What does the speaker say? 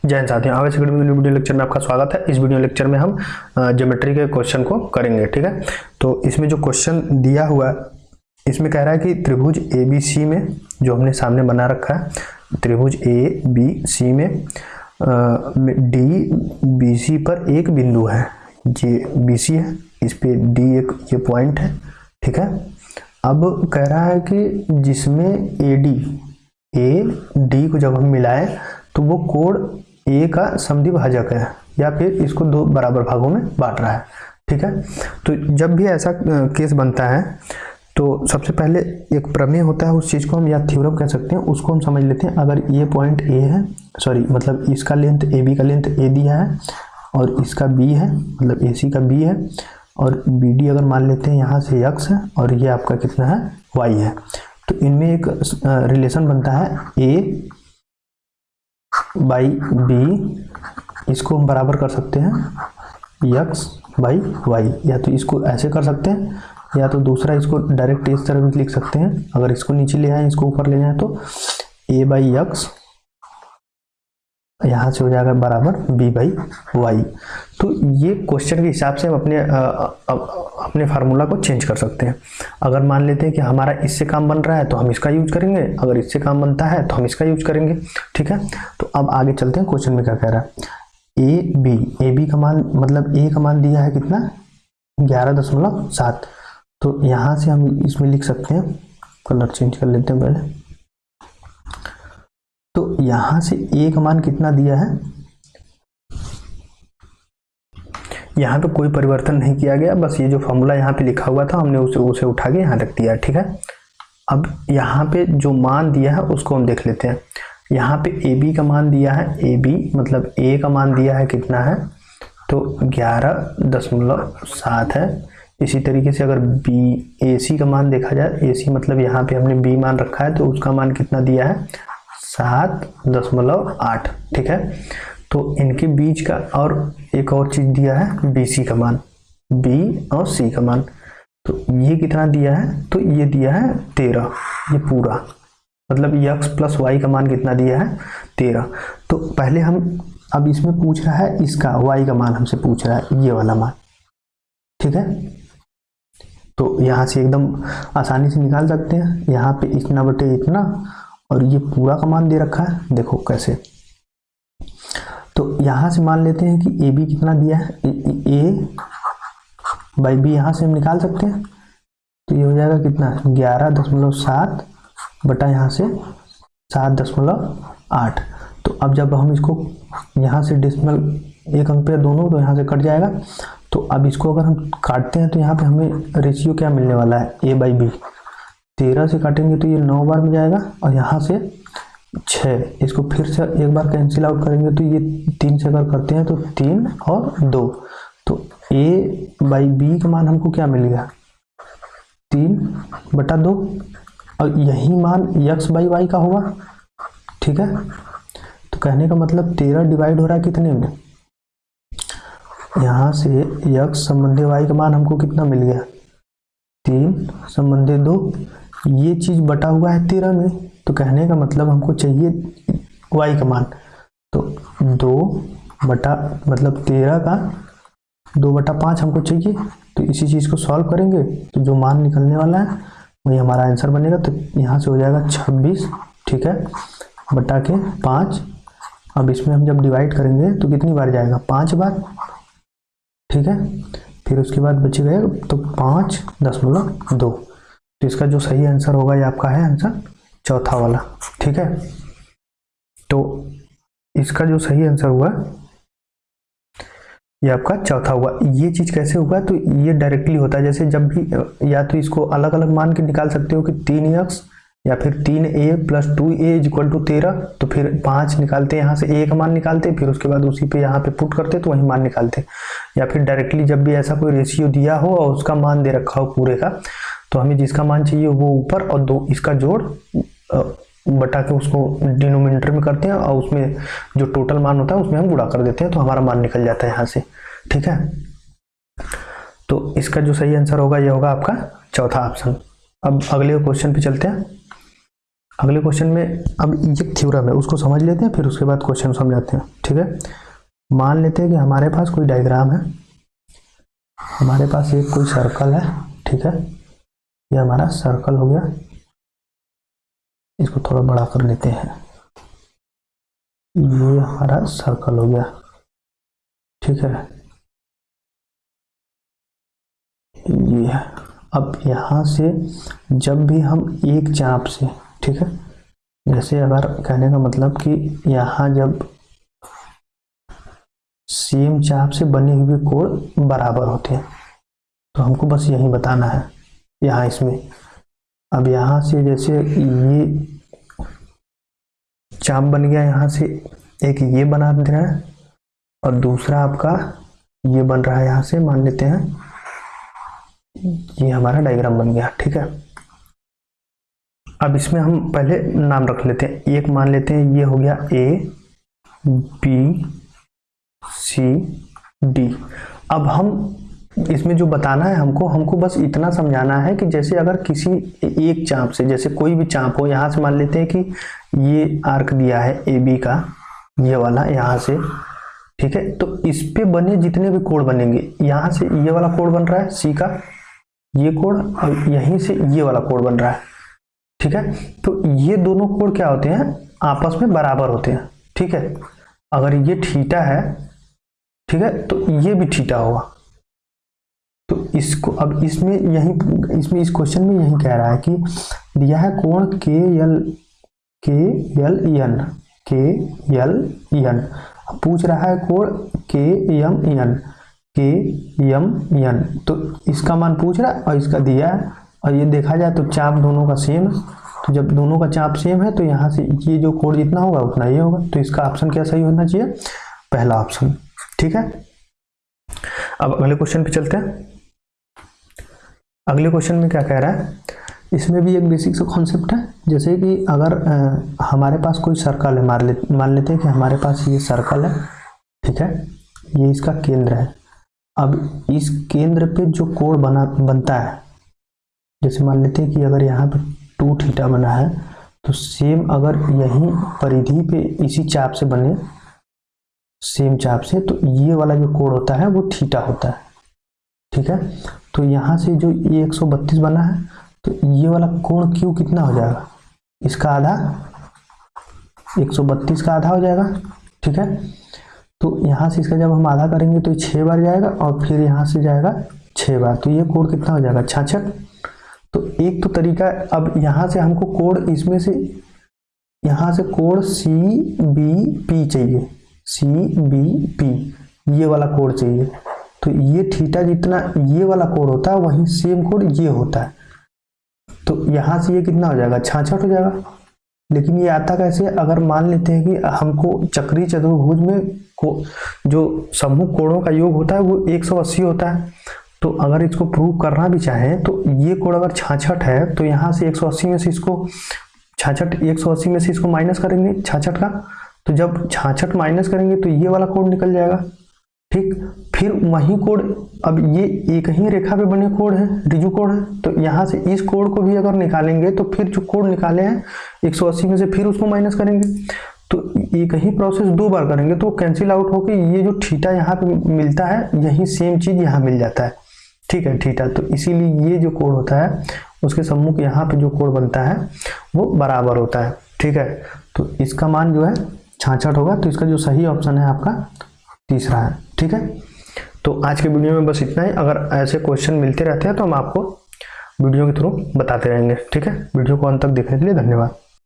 जय हिंद साथियों, आवेश अकेडमी के वीडियो लेक्चर में आपका स्वागत है। इस वीडियो लेक्चर में हम ज्योमेट्री के क्वेश्चन को करेंगे। ठीक है, तो इसमें जो क्वेश्चन दिया हुआ है इसमें कह रहा है कि त्रिभुज ABC में जो हमने सामने बना रखा है, त्रिभुज ABC में DBC पर एक बिंदु है, ये BC है, इस पे D एक ये पॉइंट है। ठीक है, अब कह रहा है कि जिसमें AD को जब हम मिलाएं तो वो कोण A का समद्विभाजक है या फिर इसको दो बराबर भागों में बांट रहा है। ठीक है, तो जब भी ऐसा केस बनता है तो सबसे पहले एक प्रमेय होता है, उस चीज़ को हम या थ्योरम कह सकते हैं, उसको हम समझ लेते हैं। अगर ये पॉइंट A है, सॉरी मतलब इसका लेंथ AB का लेंथ A दिया है और इसका B है, मतलब AC का B है, और BD अगर मान लेते हैं यहाँ से X है और ये आपका कितना है Y है, तो इनमें एक रिलेशन बनता है A/B। इसको हम बराबर कर सकते हैं X/Y, या तो इसको ऐसे कर सकते हैं या तो दूसरा इसको डायरेक्ट इस तरह भी लिख सकते हैं। अगर इसको नीचे ले आए इसको ऊपर ले जाए तो A/X यहाँ से हो जाएगा बराबर B/Y। तो ये क्वेश्चन के हिसाब से हम अपने फार्मूला को चेंज कर सकते हैं। अगर मान लेते हैं कि हमारा इससे काम बन रहा है तो हम इसका यूज करेंगे, अगर इससे काम बनता है तो हम इसका यूज करेंगे। ठीक है, तो अब आगे चलते हैं। क्वेश्चन में क्या कह रहा है, AB का मान, मतलब A का मान दिया है कितना 11.7। तो यहाँ से हम इसमें लिख सकते हैं, कलर चेंज कर लेते हैं पहले। तो यहां से A का मान कितना दिया है, यहाँ पे कोई परिवर्तन नहीं किया गया, बस ये जो फॉर्मूला यहाँ पे लिखा हुआ था हमने उसे उठा के यहाँ रख दिया। ठीक है, अब यहाँ पे जो मान दिया है उसको हम देख लेते हैं। यहाँ पे AB का मान दिया है, AB मतलब A का मान दिया है कितना है, तो 11.7 है। इसी तरीके से अगर AC का मान देखा जाए, AC मतलब यहाँ पे हमने B मान रखा है तो उसका मान कितना दिया है 7.8। ठीक है, तो इनके बीच का और एक और चीज दिया है BC का मान, B और C का मान, तो ये कितना दिया है, तो ये दिया है 13। ये पूरा मतलब X + Y का मान कितना दिया है 13। तो पहले हम, अब इसमें पूछ रहा है इसका Y का मान हमसे पूछ रहा है, ये वाला मान। ठीक है, तो यहाँ से एकदम आसानी से निकाल सकते हैं। यहाँ पे इतना बटे इतना और ये पूरा का मान दे रखा है, देखो कैसे। तो यहां से मान लेते हैं कि AB कितना दिया है, A/B यहां से हम निकाल सकते हैं। तो ये हो जाएगा कितना 11.7 बटा यहाँ से 7.8। तो अब जब हम इसको यहाँ से डेसिमल एक अंक पे दोनों, तो यहाँ से कट जाएगा। तो अब इसको अगर हम काटते हैं तो यहाँ पे हमें रेशियो क्या मिलने वाला है, A/B। 13 से काटेंगे तो ये 9 बार में जाएगा और यहाँ से 6, इसको फिर से एक बार कैंसिल आउट करेंगे तो ये 3 से अगर करते हैं तो 3 और 2, तो A/B का मान हमको क्या मिल गया 3/2, और यही मान X/Y का होगा। ठीक है, तो कहने का मतलब 13 डिवाइड हो रहा है कितने में, यहाँ से X संबंधी Y का मान हमको कितना मिल गया 3 संबंधी 2, ये चीज बटा हुआ है 13 में। तो कहने का मतलब हमको चाहिए Y का मान, तो 2 बटा मतलब 13 का 2/5 हमको चाहिए। तो इसी चीज को सॉल्व करेंगे तो जो मान निकलने वाला है वही हमारा आंसर बनेगा। तो यहाँ से हो जाएगा 26, ठीक है, बटा के 5। अब इसमें हम जब डिवाइड करेंगे तो कितनी बार जाएगा 5 बार। ठीक है, फिर उसके बाद बचेगा तो 5.2। तो इसका जो सही आंसर होगा ये आपका है आंसर चौथा वाला। ठीक है, तो इसका जो सही आंसर हुआ ये आपका चौथा हुआ। ये चीज कैसे होगा, तो ये डायरेक्टली होता है, जैसे जब भी या तो इसको अलग अलग मान के निकाल सकते हो कि 3x या फिर 3a + 2a = 13, तो फिर 5 निकालते, यहाँ से a का मान निकालते, फिर उसके बाद उसी पे यहाँ पे पुट करते तो वही मान निकालते। या फिर डायरेक्टली जब भी ऐसा कोई रेशियो दिया हो और उसका मान दे रखा हो पूरे का, तो हमें जिसका मान चाहिए वो ऊपर और 2 इसका जोड़ बटा के उसको डिनोमिनेटर में करते हैं और उसमें जो टोटल मान होता है उसमें हम गुणा कर देते हैं, तो हमारा मान निकल जाता है यहाँ से। ठीक है, तो इसका जो सही आंसर होगा ये होगा आपका चौथा ऑप्शन। अब अगले क्वेश्चन पे चलते हैं। अगले क्वेश्चन में अब ये थ्योरम है उसको समझ लेते हैं, फिर उसके बाद क्वेश्चन समझाते हैं। ठीक है, मान लेते हैं कि हमारे पास कोई डायग्राम है, हमारे पास एक कोई सर्कल है। ठीक है, ये हमारा सर्कल हो गया, इसको थोड़ा बड़ा कर लेते हैं, ये हमारा सर्कल हो गया। ठीक है, ये अब यहाँ से जब भी हम एक चाप से, ठीक है, जैसे अगर कहने का मतलब कि यहाँ जब सेम चाप से बने हुए कोण बराबर होते हैं, तो हमको बस यही बताना है यहाँ इसमें। अब यहाँ से जैसे ये चाप बन गया, यहाँ से एक ये बना देना है और दूसरा आपका ये बन रहा है, यहाँ से मान लेते हैं ये हमारा डायग्राम बन गया। ठीक है, अब इसमें हम पहले नाम रख लेते हैं, एक मान लेते हैं ये हो गया ए बी सी डी। अब हम इसमें जो बताना है हमको बस इतना समझाना है कि जैसे अगर किसी एक चाप से, जैसे कोई भी चाप हो, यहाँ से मान लेते हैं कि ये आर्क दिया है ए बी का, ये वाला यहाँ से, ठीक है, तो इस पे बने जितने भी कोण बनेंगे, यहाँ से ये वाला कोण बन रहा है सी का, ये कोण, और यहीं से ये वाला कोण बन रहा है। ठीक है, तो ये दोनों कोण क्या होते हैं, आपस में बराबर होते हैं। ठीक है, अगर ये थीटा है, ठीक है, तो ये भी थीटा होगा। तो इसको अब इसमें इस क्वेश्चन में यही कह रहा है कि दिया है कोण के एल एन, पूछ रहा है कोण के एम एन, तो इसका मान पूछ रहा है और इसका दिया है, और ये देखा जाए तो चाप दोनों का सेम है, तो जब दोनों का चाप सेम है तो यहाँ से ये जो कोण जितना होगा उतना ये होगा, तो इसका ऑप्शन क्या सही होना चाहिए, पहला ऑप्शन। ठीक है, अब अगले क्वेश्चन पे चलते हैं। अगले क्वेश्चन में क्या कह रहा है, इसमें भी एक बेसिक सा कॉन्सेप्ट है, जैसे कि अगर हमारे पास कोई सर्कल है, मान लेते हैं कि हमारे पास ये सर्कल है। ठीक है, ये इसका केंद्र है। अब इस केंद्र पे जो कोण बनता है, जैसे मान लेते हैं कि अगर यहाँ पे 2 थीटा बना है, तो सेम अगर यहीं परिधि पे इसी चाप से बने, सेम चाप से, तो ये वाला जो कोण होता है वो थीटा होता है। ठीक है, तो यहाँ से जो ये 132 बना है, तो ये वाला कोण क्यू कितना हो जाएगा, इसका आधा, 132 का आधा हो जाएगा। ठीक है, तो यहाँ से इसका जब हम आधा करेंगे तो ये 6 बार जाएगा, और फिर यहाँ से जाएगा 6 बार, तो ये कोण कितना हो जाएगा, 66। तो एक तो तरीका, अब यहाँ से हमको कोण इसमें से, यहाँ से कोण सी बी पी चाहिए, सी बी पी, ये वाला कोण चाहिए, तो ये थीटा जितना ये वाला कोण होता है वही सेम कोण ये होता है, तो यहाँ से ये कितना हो जाएगा, 66 हो जाएगा। लेकिन ये आता कैसे, अगर मान लेते हैं कि हमको चक्रीय चतुर्भुज में जो समूह कोणों का योग होता है वो 180 होता है, तो अगर इसको प्रूव करना भी चाहें तो ये कोण अगर 66 है, तो यहाँ से 180 में से इसको 180 में से इसको माइनस करेंगे 66 का, तो जब 66 माइनस करेंगे तो ये वाला कोण निकल जाएगा। ठीक, फिर वही कोण, अब ये एक ही रेखा पे बने कोण है, ऋजु कोण है, तो यहाँ से इस कोण को भी अगर निकालेंगे तो फिर जो कोण निकाले हैं 180 में से फिर उसको माइनस करेंगे, तो एक ही प्रोसेस 2 बार करेंगे तो कैंसिल आउट होकर ये जो थीटा यहाँ पे मिलता है, यही सेम चीज यहाँ मिल जाता है। ठीक है, थीटा, तो इसीलिए ये जो कोण होता है उसके सम्मुख यहाँ पे जो कोण बनता है वो बराबर होता है। ठीक है, तो इसका मान जो है 66 होगा, तो इसका जो सही ऑप्शन है आपका तीसरा है। ठीक है, तो आज के वीडियो में बस इतना ही। अगर ऐसे क्वेश्चन मिलते रहते हैं तो हम आपको वीडियो के थ्रू बताते रहेंगे। ठीक है, वीडियो को अंत तक देखने के लिए धन्यवाद।